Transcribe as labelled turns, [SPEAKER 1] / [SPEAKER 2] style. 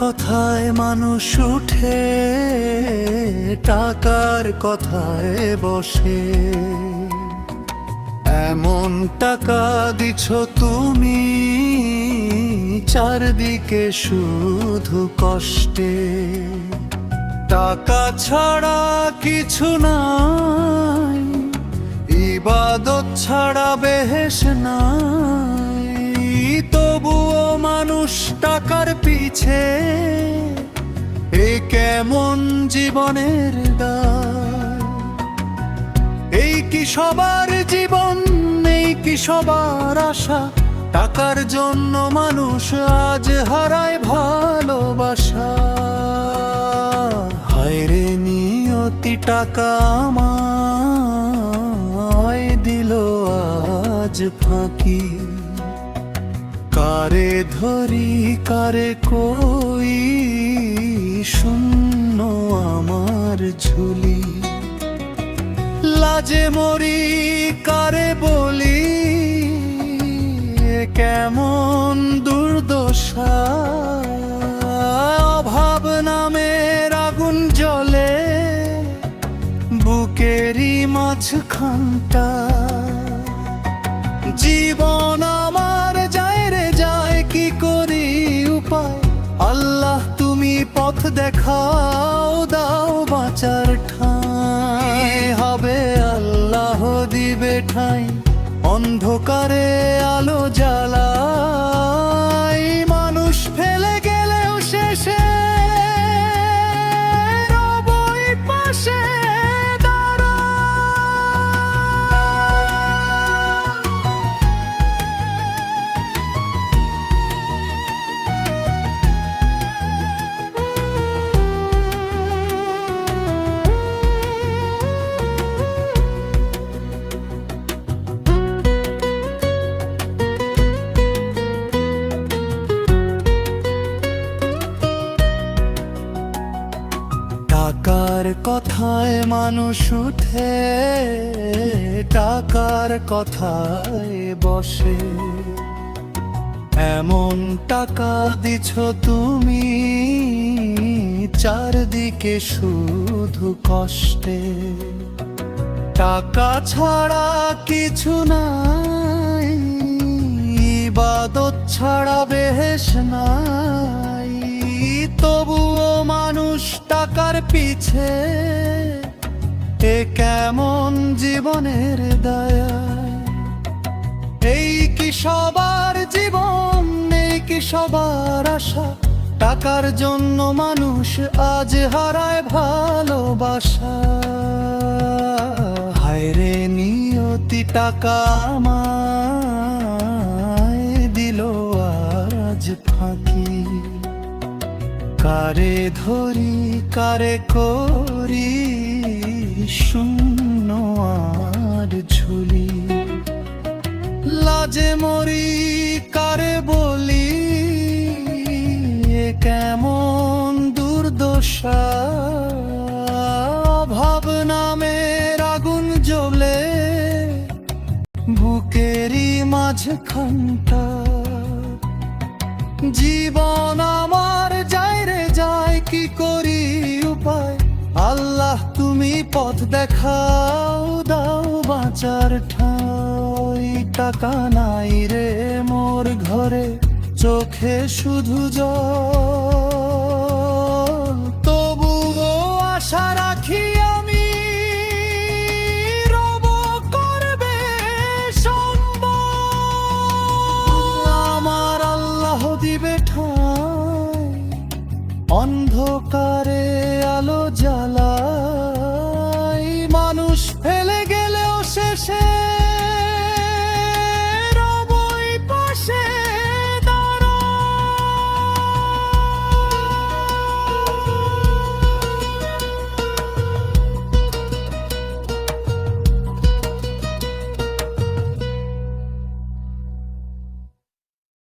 [SPEAKER 1] কথায় মানুষ উঠে, টাকার কথায় বসে। এমন টাকা দিছ তুমি, চারদিকে শুধু কষ্টে। টাকা ছাড়া কিছু নাই, ইবাদত ছাড়া বেহেশ নাই। তবুও মানুষ টাকার পিছে, এ কেমন জীবনের দায়। এই কি সবার জীবন, এই কি সবার আশা? টাকার জন্য মানুষ আজ হারায় ভালোবাসা। হায়রে নিয়তি, টাকা আমায় দিল আজ ফাঁকি। কারে ধরি কারে কই, শূন্য আমার ঝুলি। লাজে মরি কারে বলি, কেমন দুর্দশা। অভাব নামের আগুন জ্বলে বুকেরই মাঝখানটা। জীবন আমার যায় রে যায়, কি করি উপায়? আল্লাহ তুমি পথ দেখাও, দাও বাঁচার ঠাঁই। হবে আল্লাহ দিবে ঠাঁই, অন্ধকারে আলো জ্বালাই। মানুষ ফেলে গেলেও শেষে রবই পাশে। টাকার কথায় মানুষ উঠে, টাকার কথায় বসে। এমন টাকা দিছ তুমি, চারদিকে শুধু কষ্টে। টাকা ছাড়া কিছু নাই, ইবাদত ছাড়া বেহেশ নাই। তবুও মানুষ টাকার পিছে, এ কেমন জীবনের দায়। এই কি সবার জীবন, এই কি সবার আশা? টাকার জন্য মানুষ আজ হারায় ভালোবাসা। হায়রে নিয়তি, টাকা আমায় দিল আজ ফাঁকি। কারে ধরি কারে করি, শূন্য আর ঝুলি। লাজে মরি কারে বলি, এ কেমন দুর্দশা। অভাব নামের আগুন জ্বলে বুকেরই মাঝখানটা। জীবন আমার যায় রে যায়, কি করি উপায়? আল্লাহ তুমি পথ দেখাও, দাও বাঁচার ঠাঁই। টাকা নাই রে মোর ঘরে, চোখে শুধু জল। তবুও আশা রাখিয়া